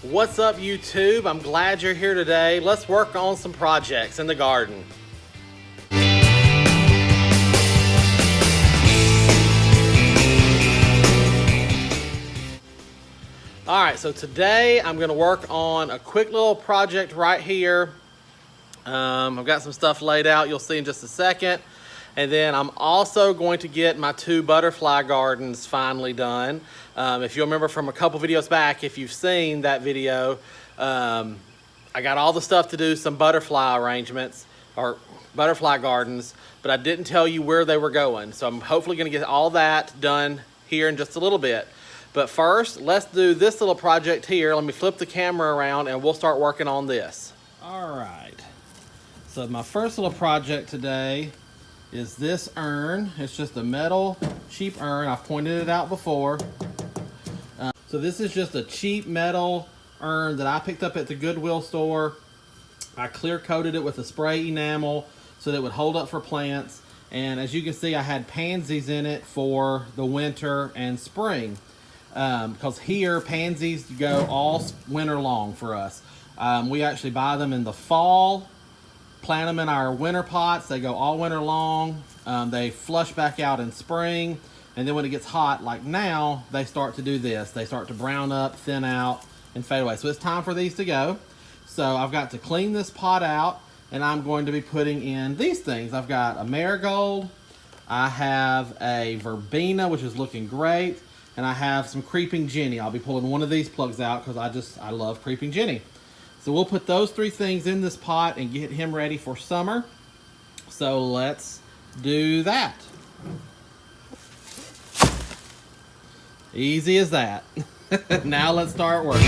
What's up, YouTube? I'm glad you're here today. Let's work on some projects in the garden. All right, so today I'm gonna work on a quick little project right here. I've got some stuff laid out, you'll see in just a second. And then I'm also going to get my 2 butterfly gardens finally done. If you'll remember from a couple videos back, if you've seen that video, I got all the stuff to do some butterfly arrangements or butterfly gardens, but I didn't tell you where they were going. So I'm hopefully gonna get all that done here in just a little bit. But first, let's do this little project here. Let me flip the camera around and we'll start working on this. All right, so my first little project today is this urn. It's just a metal cheap urn. I've pointed it out before. So this is just a cheap metal urn that I picked up at the Goodwill store. I clear coated it with a spray enamel so that it would hold up for plants. And as you can see, I had pansies in it for the winter and spring. Because here, pansies go all winter long for us. We actually buy them in the fall, plant them in our winter pots. They go all winter long. They flush back out in spring. And then when it gets hot, like now, they start to do this. They start to brown up, thin out, and fade away. So it's time for these to go. So I've got to clean this pot out, and I'm going to be putting in these things. I've got a marigold. I have a verbena, which is looking great. And I have some creeping Jenny. I'll be pulling one of these plugs out because I love creeping Jenny. So we'll put those 3 things in this pot and get him ready for summer. So let's do that. Easy as that. Now let's start working.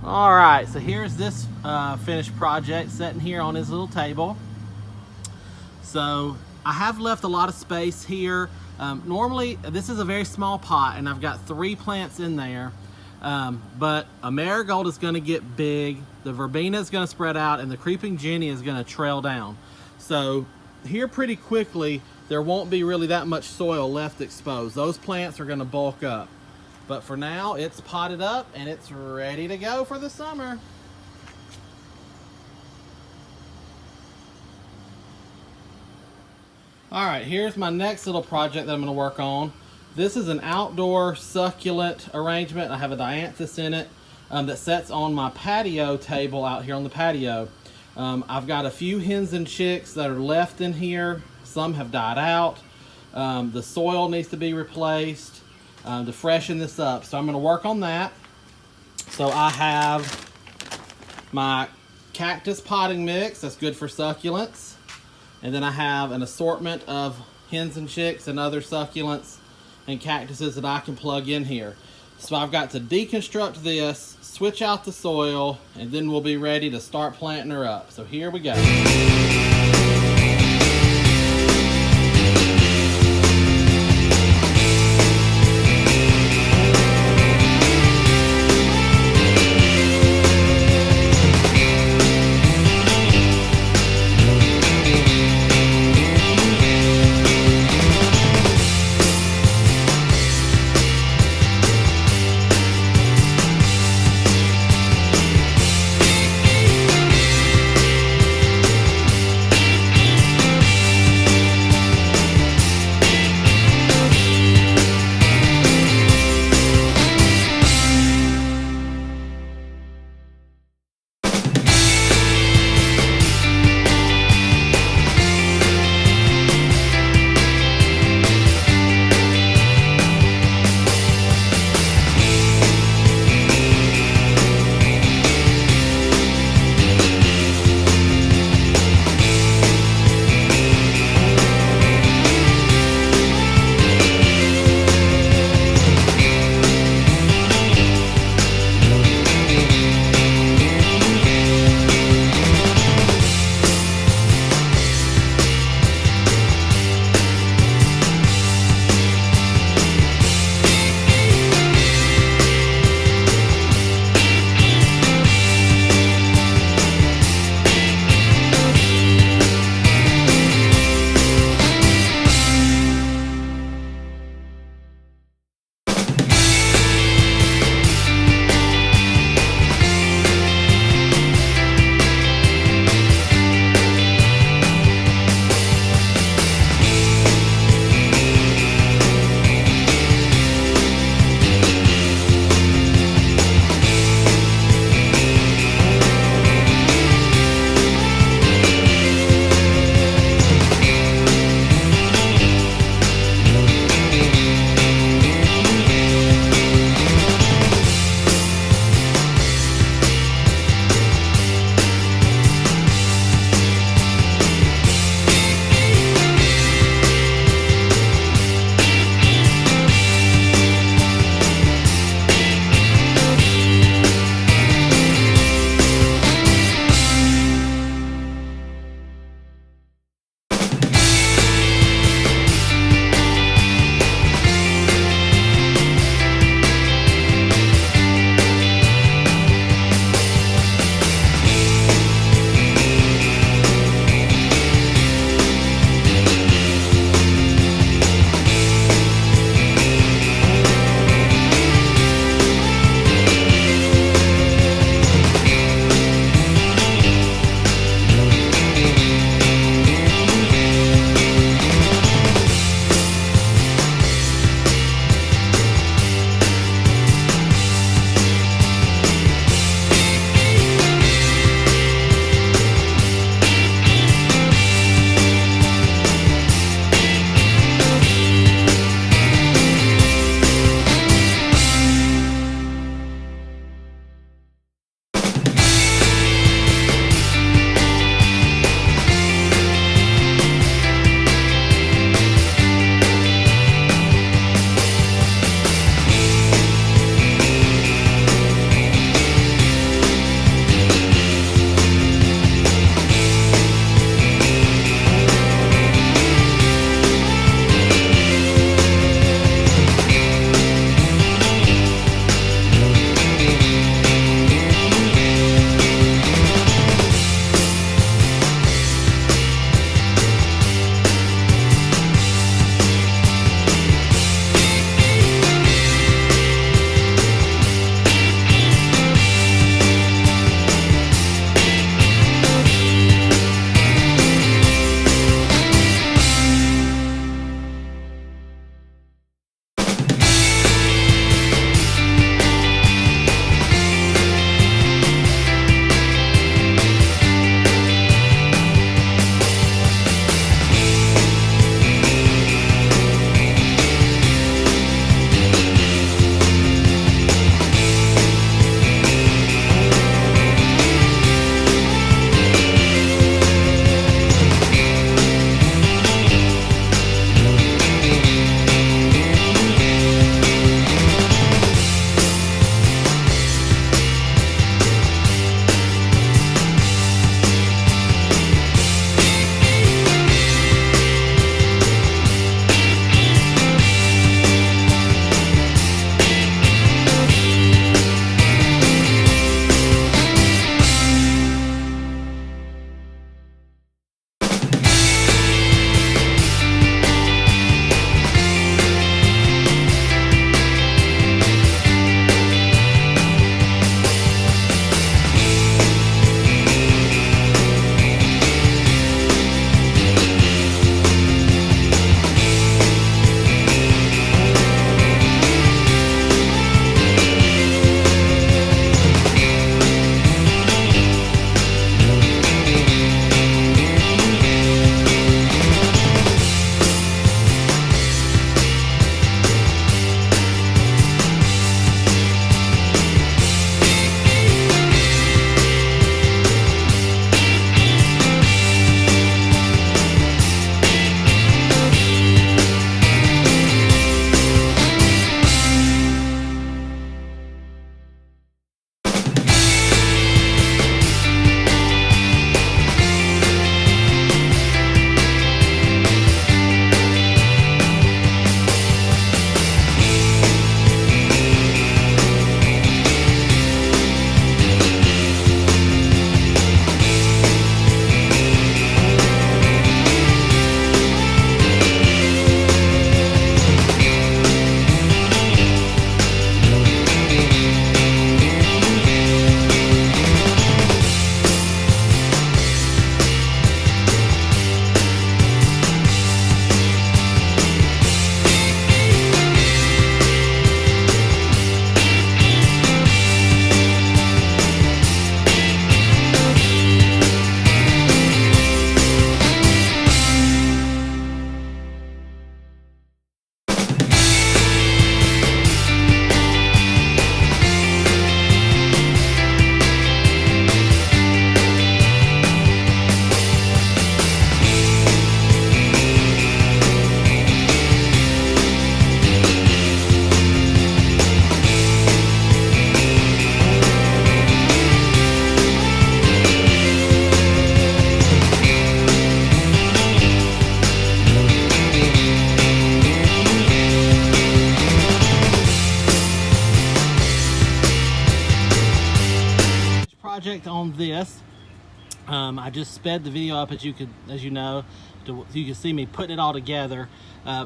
Alright, so here's this finished project sitting here on his little table. So I have left a lot of space here. Normally this is a very small pot and I've got 3 plants in there, but a marigold is going to get big, the verbena is going to spread out, and the creeping Jenny is going to trail down. So here pretty quickly there won't be really that much soil left exposed. Those plants are going to bulk up. But for now, it's potted up and it's ready to go for the summer. All right, here's my next little project that I'm gonna work on. This is an outdoor succulent arrangement. I have a dianthus in it that sets on my patio table out here on the patio. I've got a few hens and chicks that are left in here. Some have died out. The soil needs to be replaced to freshen this up. So I'm gonna work on that. So I have my cactus potting mix, that's good for succulents. And then I have an assortment of hens and chicks and other succulents and cactuses that I can plug in here. So I've got to deconstruct this, switch out the soil, and then we'll be ready to start planting her up. So here we go. this. I just sped the video up, as you know, you can see me putting it all together.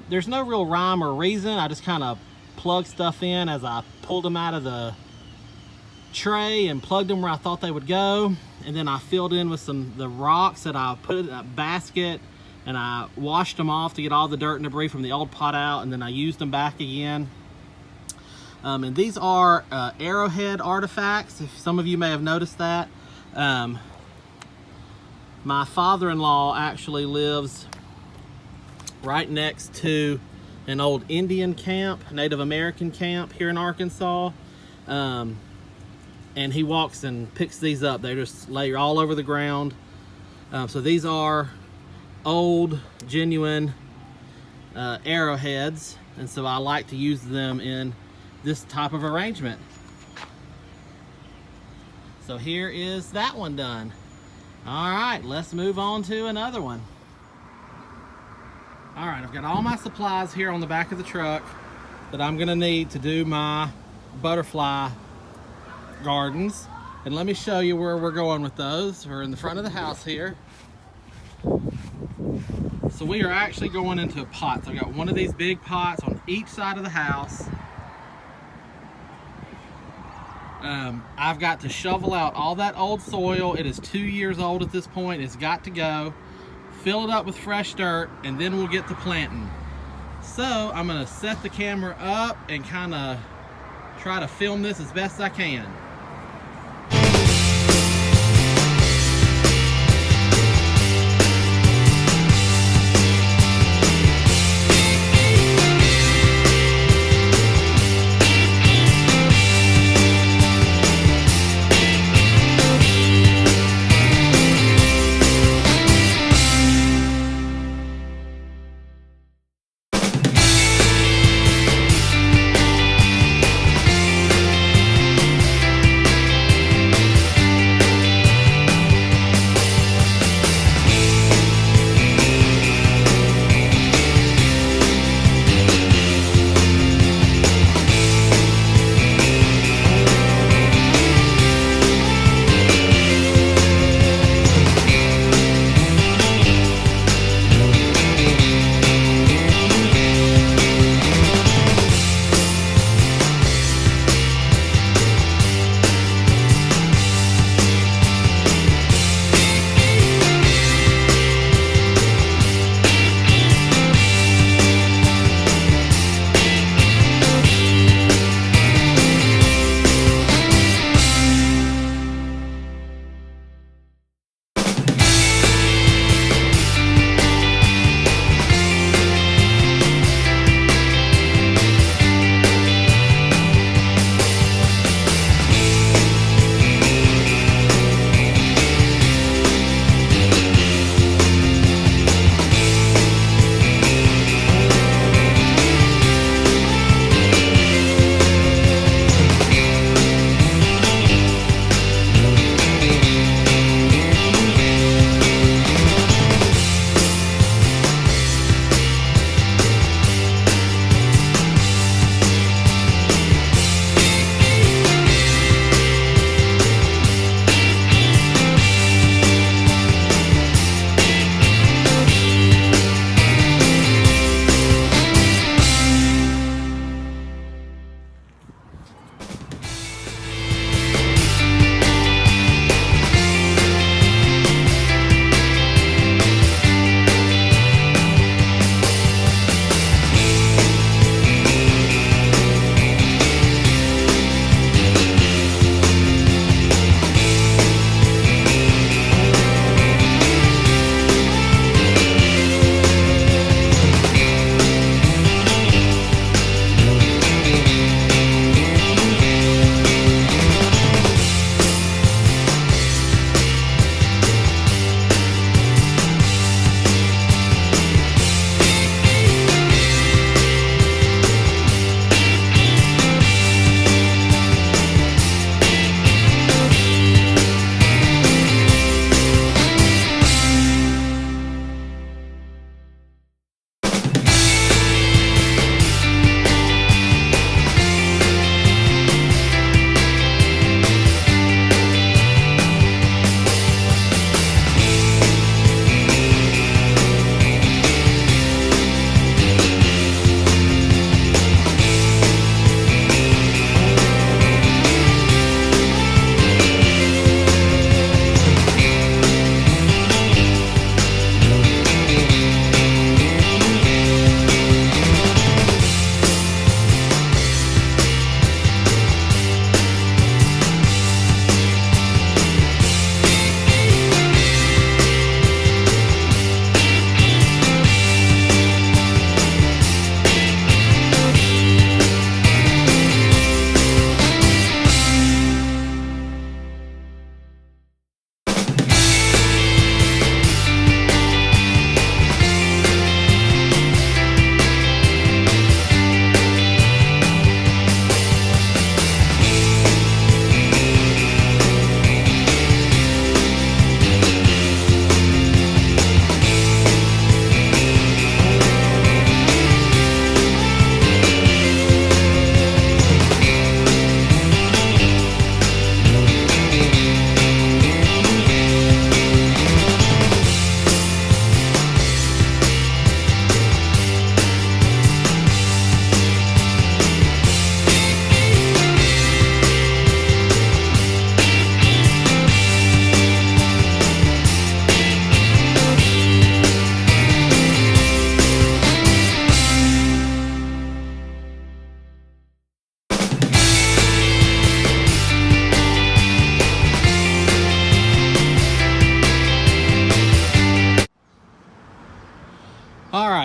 There's no real rhyme or reason. I just kind of plugged stuff in as I pulled them out of the tray and plugged them where I thought they would go. And then I filled in with the rocks that I put in a basket, and I washed them off to get all the dirt and debris from the old pot out, and then I used them back again. And these are arrowhead artifacts, if some of you may have noticed that. My father-in-law actually lives right next to an old Indian camp, Native American camp here in Arkansas. And he walks and picks these up. They just lay all over the ground. So these are old, genuine arrowheads. And so I like to use them in this type of arrangement. So here is that one done. All right, let's move on to another one. All right, I've got all my supplies here on the back of the truck that I'm gonna need to do my butterfly gardens. And let me show you where we're going with those. We're in the front of the house here. So we are actually going into pots. I've got one of these big pots on each side of the house. I've got to shovel out all that old soil. It is 2 years old at this point. It's got to go. Fill it up with fresh dirt, and then we'll get to planting. So I'm gonna set the camera up and kind of try to film this as best I can.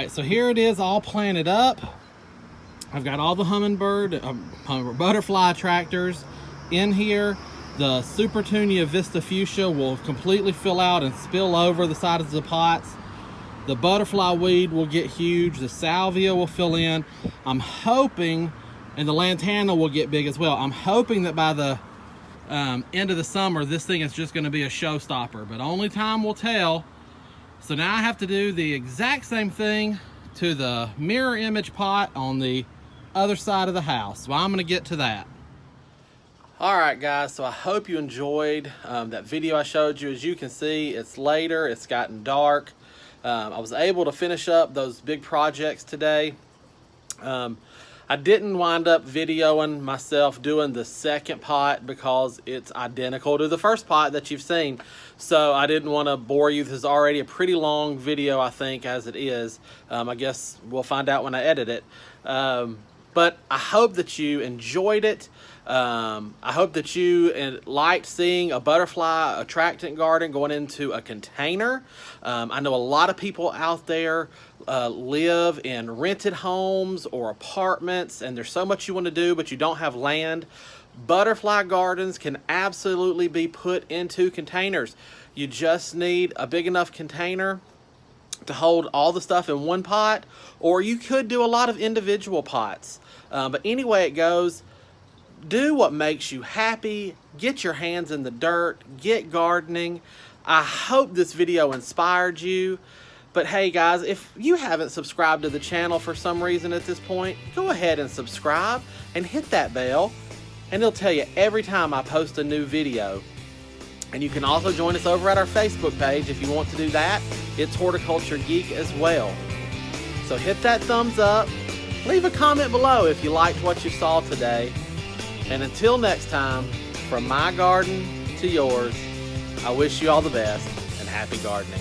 right, so here it is all planted up. I've got all the butterfly attractors in here. The Supertunia Vista Fuchsia will completely fill out and spill over the sides of the pots. The butterfly weed will get huge. The salvia will fill in. I'm hoping, and the lantana will get big as well. I'm hoping that by the end of the summer, this thing is just going to be a showstopper, but only time will tell. So now I have to do the exact same thing to the mirror image pot on the other side of the house. So I'm going to get to that. All right, guys, so I hope you enjoyed that video I showed you. As you can see, it's later, it's gotten dark. I was able to finish up those big projects today. I didn't wind up videoing myself doing the second pot because it's identical to the first pot that you've seen. So I didn't want to bore you. This is already a pretty long video, I think, as it is. I guess we'll find out when I edit it. But I hope that you enjoyed it. I hope that you liked seeing a butterfly attractant garden going into a container. I know a lot of people out there live in rented homes or apartments, and there's so much you want to do, but you don't have land. Butterfly gardens can absolutely be put into containers. You just need a big enough container to hold all the stuff in one pot, or you could do a lot of individual pots. But anyway it goes, do what makes you happy. Get your hands in the dirt. Get gardening. I hope this video inspired you. But hey guys, if you haven't subscribed to the channel for some reason at this point, go ahead and subscribe and hit that bell, and it'll tell you every time I post a new video. And you can also join us over at our Facebook page if you want to do that. It's Horticulture Geek as well. So hit that thumbs up. Leave a comment below if you liked what you saw today. And until next time, from my garden to yours, I wish you all the best and happy gardening.